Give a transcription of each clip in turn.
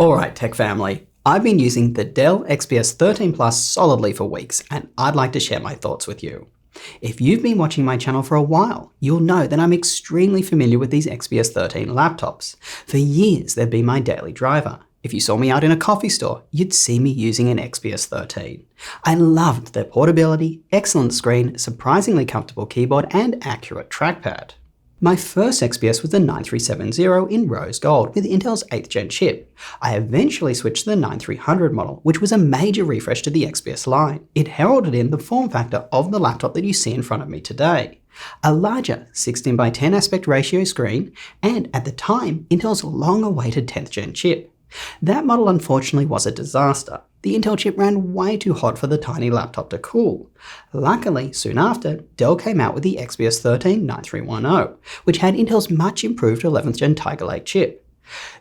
Alright tech family, I've been using the Dell XPS 13 Plus solidly for weeks and I'd like to share my thoughts with you. If you've been watching my channel for a while, you'll know that I'm extremely familiar with these XPS 13 laptops. For years they've been my daily driver. If you saw me out in a coffee store, you'd see me using an XPS 13. I loved their portability, excellent screen, surprisingly comfortable keyboard and accurate trackpad. My first XPS was the 9370 in rose gold with Intel's 8th gen chip. I eventually switched to the 9300 model, which was a major refresh to the XPS line. It heralded in the form factor of the laptop that you see in front of me today. A larger 16:10 aspect ratio screen, and at the time, Intel's long-awaited 10th gen chip. That model unfortunately was a disaster. The Intel chip ran way too hot for the tiny laptop to cool. Luckily, soon after, Dell came out with the XPS 13 9310, which had Intel's much improved 11th gen Tiger Lake chip.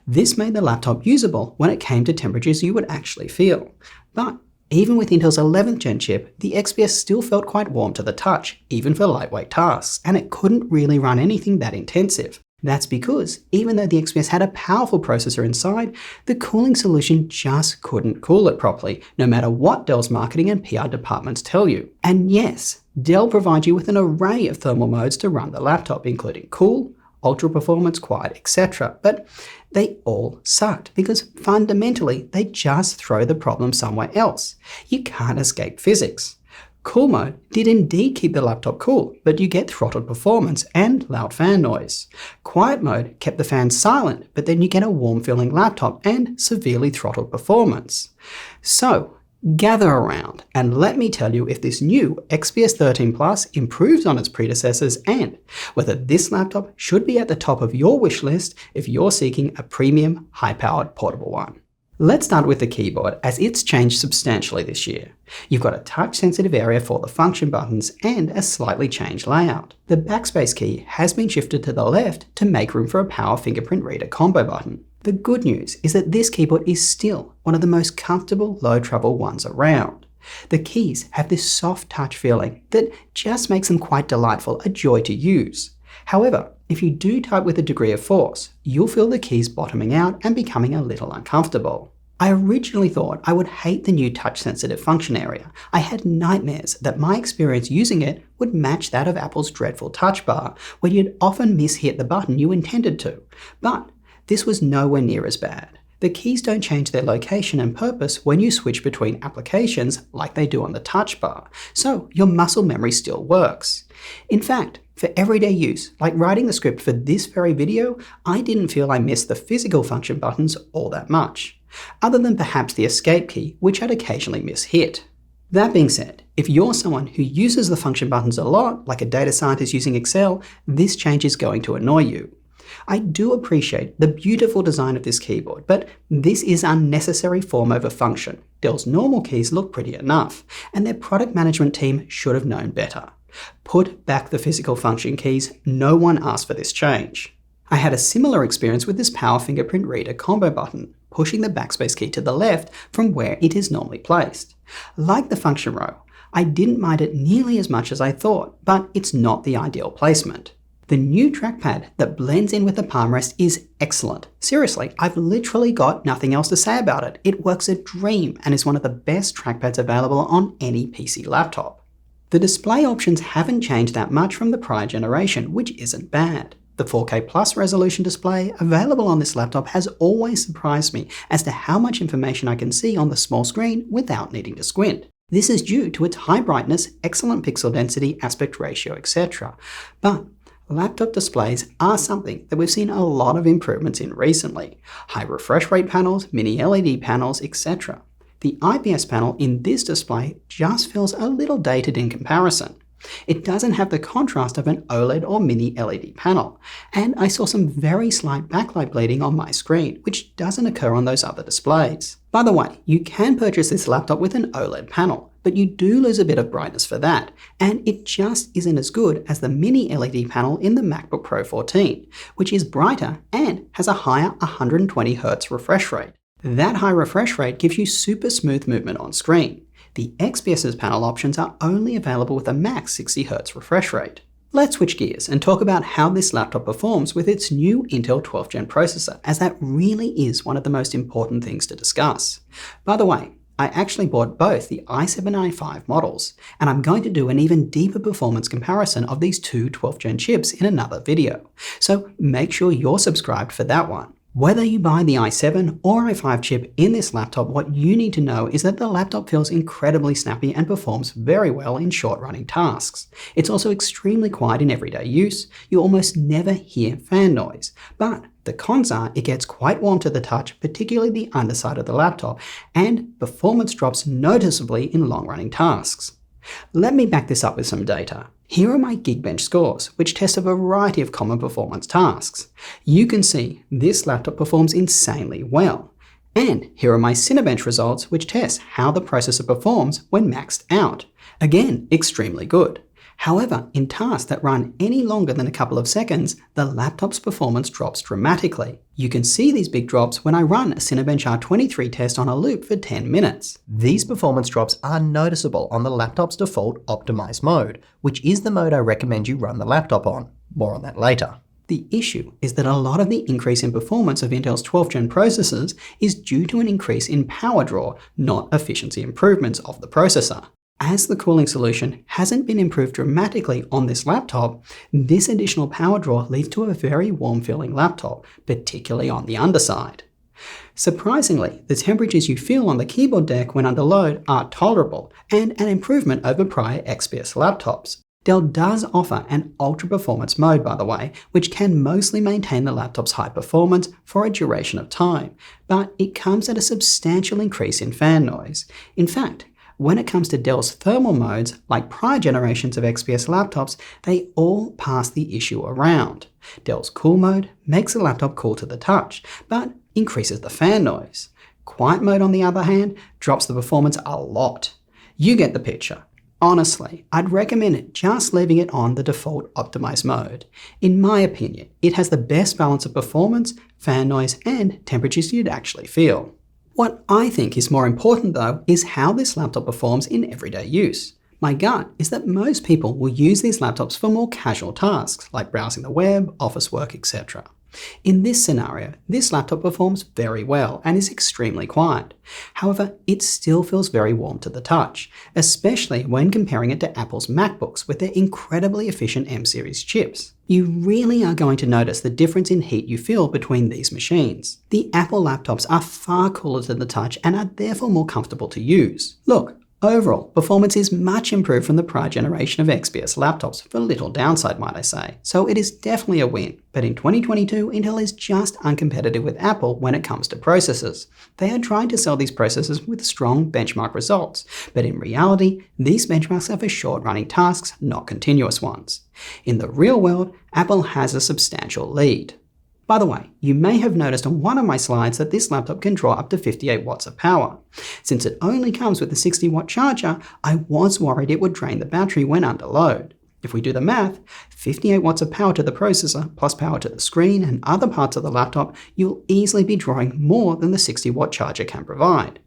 This made the laptop usable when it came to temperatures you would actually feel. But even with Intel's 11th gen chip, the XPS still felt quite warm to the touch, even for lightweight tasks, and it couldn't really run anything that intensive. That's because, even though the XPS had a powerful processor inside, the cooling solution just couldn't cool it properly, no matter what Dell's marketing and PR departments tell you. And yes, Dell provides you with an array of thermal modes to run the laptop, including cool, ultra performance, quiet, etc. But they all sucked, because fundamentally, they just throw the problem somewhere else. You can't escape physics. Cool mode did indeed keep the laptop cool, but you get throttled performance and loud fan noise. Quiet mode kept the fan silent, but then you get a warm feeling laptop and severely throttled performance. So, gather around and let me tell you if this new XPS 13 Plus improves on its predecessors and whether this laptop should be at the top of your wish list if you're seeking a premium, high-powered portable one. Let's start with the keyboard, as it's changed substantially this year. You've got a touch-sensitive area for the function buttons and a slightly changed layout. The backspace key has been shifted to the left to make room for a power fingerprint reader combo button. The good news is that this keyboard is still one of the most comfortable low-trouble ones around. The keys have this soft touch feeling that just makes them quite delightful, a joy to use. However, if you do type with a degree of force, you'll feel the keys bottoming out and becoming a little uncomfortable. I originally thought I would hate the new touch-sensitive function area. I had nightmares that my experience using it would match that of Apple's dreadful touch bar, where you'd often mishit the button you intended to. But this was nowhere near as bad. The keys don't change their location and purpose when you switch between applications like they do on the touch bar, so your muscle memory still works. In fact, for everyday use, like writing the script for this very video, I didn't feel I missed the physical function buttons all that much, other than perhaps the escape key, which I'd occasionally mishit. That being said, if you're someone who uses the function buttons a lot, like a data scientist using Excel, this change is going to annoy you. I do appreciate the beautiful design of this keyboard, but this is unnecessary form over function. Dell's normal keys look pretty enough, and their product management team should have known better. Put back the physical function keys, no one asked for this change. I had a similar experience with this power fingerprint reader combo button, pushing the backspace key to the left from where it is normally placed. Like the function row, I didn't mind it nearly as much as I thought, but it's not the ideal placement. The new trackpad that blends in with the palm rest is excellent. Seriously, I've literally got nothing else to say about it. It works a dream and is one of the best trackpads available on any PC laptop. The display options haven't changed that much from the prior generation, which isn't bad. The 4K Plus resolution display available on this laptop has always surprised me as to how much information I can see on the small screen without needing to squint. This is due to its high brightness, excellent pixel density, aspect ratio, etc. But laptop displays are something that we've seen a lot of improvements in recently. High refresh rate panels, mini LED panels, etc. The IPS panel in this display just feels a little dated in comparison. It doesn't have the contrast of an OLED or mini LED panel, and I saw some very slight backlight bleeding on my screen, which doesn't occur on those other displays. By the way, you can purchase this laptop with an OLED panel, but you do lose a bit of brightness for that, and it just isn't as good as the mini LED panel in the MacBook Pro 14, which is brighter and has a higher 120Hz refresh rate. That high refresh rate gives you super smooth movement on screen. The XPS's panel options are only available with a max 60Hz refresh rate. Let's switch gears and talk about how this laptop performs with its new Intel 12th Gen processor, as that really is one of the most important things to discuss. By the way, I actually bought both the i7 and i5 models, and I'm going to do an even deeper performance comparison of these two 12th Gen chips in another video, so make sure you're subscribed for that one. Whether you buy the i7 or i5 chip in this laptop, what you need to know is that the laptop feels incredibly snappy and performs very well in short-running tasks. It's also extremely quiet in everyday use. You almost never hear fan noise. But the cons are it gets quite warm to the touch, particularly the underside of the laptop, and performance drops noticeably in long-running tasks. Let me back this up with some data. Here are my Geekbench scores, which test a variety of common performance tasks. You can see this laptop performs insanely well. And here are my Cinebench results, which test how the processor performs when maxed out. Again, extremely good. However, in tasks that run any longer than a couple of seconds, the laptop's performance drops dramatically. You can see these big drops when I run a Cinebench R23 test on a loop for 10 minutes. These performance drops are noticeable on the laptop's default optimized mode, which is the mode I recommend you run the laptop on. More on that later. The issue is that a lot of the increase in performance of Intel's 12th Gen processors is due to an increase in power draw, not efficiency improvements of the processor. As the cooling solution hasn't been improved dramatically on this laptop, this additional power draw leads to a very warm feeling laptop, particularly on the underside. Surprisingly, the temperatures you feel on the keyboard deck when under load are tolerable and an improvement over prior XPS laptops. Dell does offer an ultra performance mode, by the way, which can mostly maintain the laptop's high performance for a duration of time, but it comes at a substantial increase in fan noise. In fact, when it comes to Dell's thermal modes, like prior generations of XPS laptops, they all pass the issue around. Dell's cool mode makes the laptop cool to the touch, but increases the fan noise. Quiet mode, on the other hand, drops the performance a lot. You get the picture. Honestly, I'd recommend just leaving it on the default optimized mode. In my opinion, it has the best balance of performance, fan noise, and temperatures you'd actually feel. What I think is more important though is how this laptop performs in everyday use. My gut is that most people will use these laptops for more casual tasks like browsing the web, office work, etc. In this scenario, this laptop performs very well and is extremely quiet. However, it still feels very warm to the touch, especially when comparing it to Apple's MacBooks with their incredibly efficient M-series chips. You really are going to notice the difference in heat you feel between these machines. The Apple laptops are far cooler to the touch and are therefore more comfortable to use. Look, overall, performance is much improved from the prior generation of XPS laptops, for little downside might I say, so it is definitely a win. But in 2022, Intel is just uncompetitive with Apple when it comes to processors. They are trying to sell these processors with strong benchmark results, but in reality, these benchmarks are for short-running tasks, not continuous ones. In the real world, Apple has a substantial lead. By the way, you may have noticed on one of my slides that this laptop can draw up to 58 watts of power. Since it only comes with a 60-watt charger, I was worried it would drain the battery when under load. If we do the math, 58 watts of power to the processor plus power to the screen and other parts of the laptop, you'll easily be drawing more than the 60-watt charger can provide.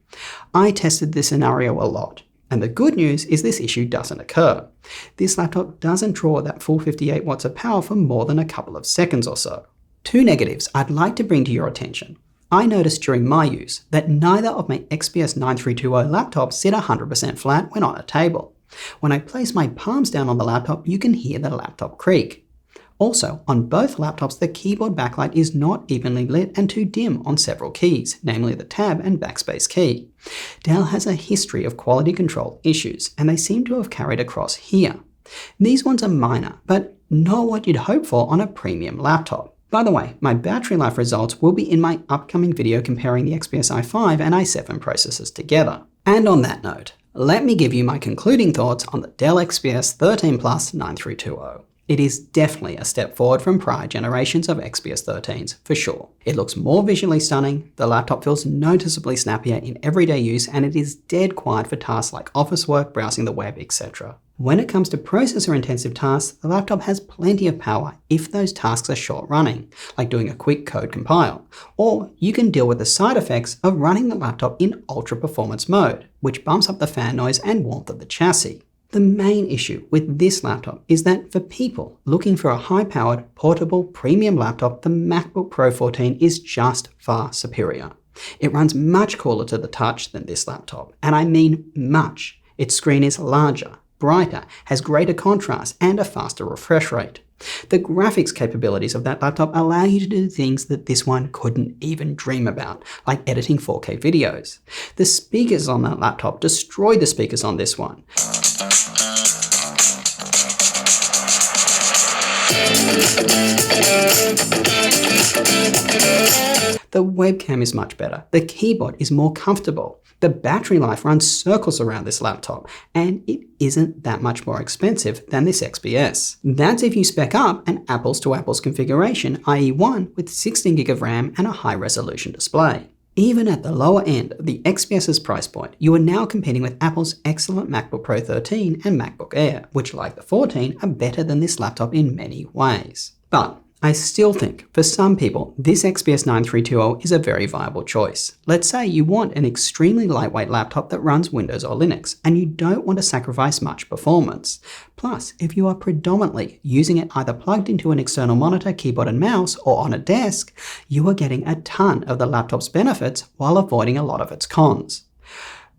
I tested this scenario a lot, and the good news is this issue doesn't occur. This laptop doesn't draw that full 58 watts of power for more than a couple of seconds or so. Two negatives I'd like to bring to your attention. I noticed during my use that neither of my XPS 9320 laptops sit 100% flat when on a table. When I place my palms down on the laptop, you can hear the laptop creak. Also, on both laptops, the keyboard backlight is not evenly lit and too dim on several keys, namely the tab and backspace key. Dell has a history of quality control issues, and they seem to have carried across here. These ones are minor, but not what you'd hope for on a premium laptop. By the way, my battery life results will be in my upcoming video comparing the XPS i5 and i7 processors together. And on that note, let me give you my concluding thoughts on the Dell XPS 13 Plus 9320. It is definitely a step forward from prior generations of XPS 13s, for sure. It looks more visually stunning, the laptop feels noticeably snappier in everyday use, and it is dead quiet for tasks like office work, browsing the web, etc. When it comes to processor-intensive tasks, the laptop has plenty of power if those tasks are short-running, like doing a quick code compile. Or you can deal with the side effects of running the laptop in ultra-performance mode, which bumps up the fan noise and warmth of the chassis. The main issue with this laptop is that for people looking for a high-powered, portable, premium laptop, the MacBook Pro 14 is just far superior. It runs much cooler to the touch than this laptop, and I mean much. Its screen is larger, brighter, has greater contrast, and a faster refresh rate. The graphics capabilities of that laptop allow you to do things that this one couldn't even dream about, like editing 4K videos. The speakers on that laptop destroy the speakers on this one. The webcam is much better, the keyboard is more comfortable, the battery life runs circles around this laptop, and it isn't that much more expensive than this XPS. That's if you spec up an apples-to-apples configuration, i.e. one with 16GB of RAM and a high-resolution display. Even at the lower end of the XPS's price point, you are now competing with Apple's excellent MacBook Pro 13 and MacBook Air, which, like the 14, are better than this laptop in many ways. But I still think, for some people, this XPS 9320 is a very viable choice. Let's say you want an extremely lightweight laptop that runs Windows or Linux, and you don't want to sacrifice much performance. Plus, if you are predominantly using it either plugged into an external monitor, keyboard and mouse, or on a desk, you are getting a ton of the laptop's benefits while avoiding a lot of its cons.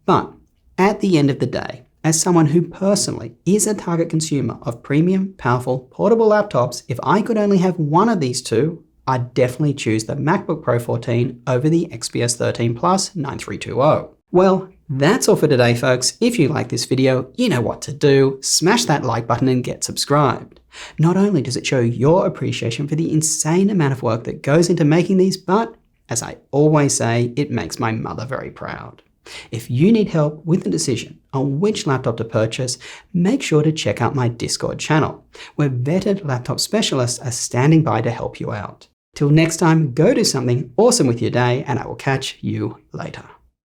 But at the end of the day, as someone who personally is a target consumer of premium, powerful, portable laptops, if I could only have one of these two, I'd definitely choose the MacBook Pro 14 over the XPS 13 Plus 9320. Well, that's all for today, folks. If you like this video, you know what to do. Smash that like button and get subscribed. Not only does it show your appreciation for the insane amount of work that goes into making these, but as I always say, it makes my mother very proud. If you need help with the decision on which laptop to purchase, make sure to check out my Discord channel, where vetted laptop specialists are standing by to help you out. Till next time, go do something awesome with your day, and I will catch you later.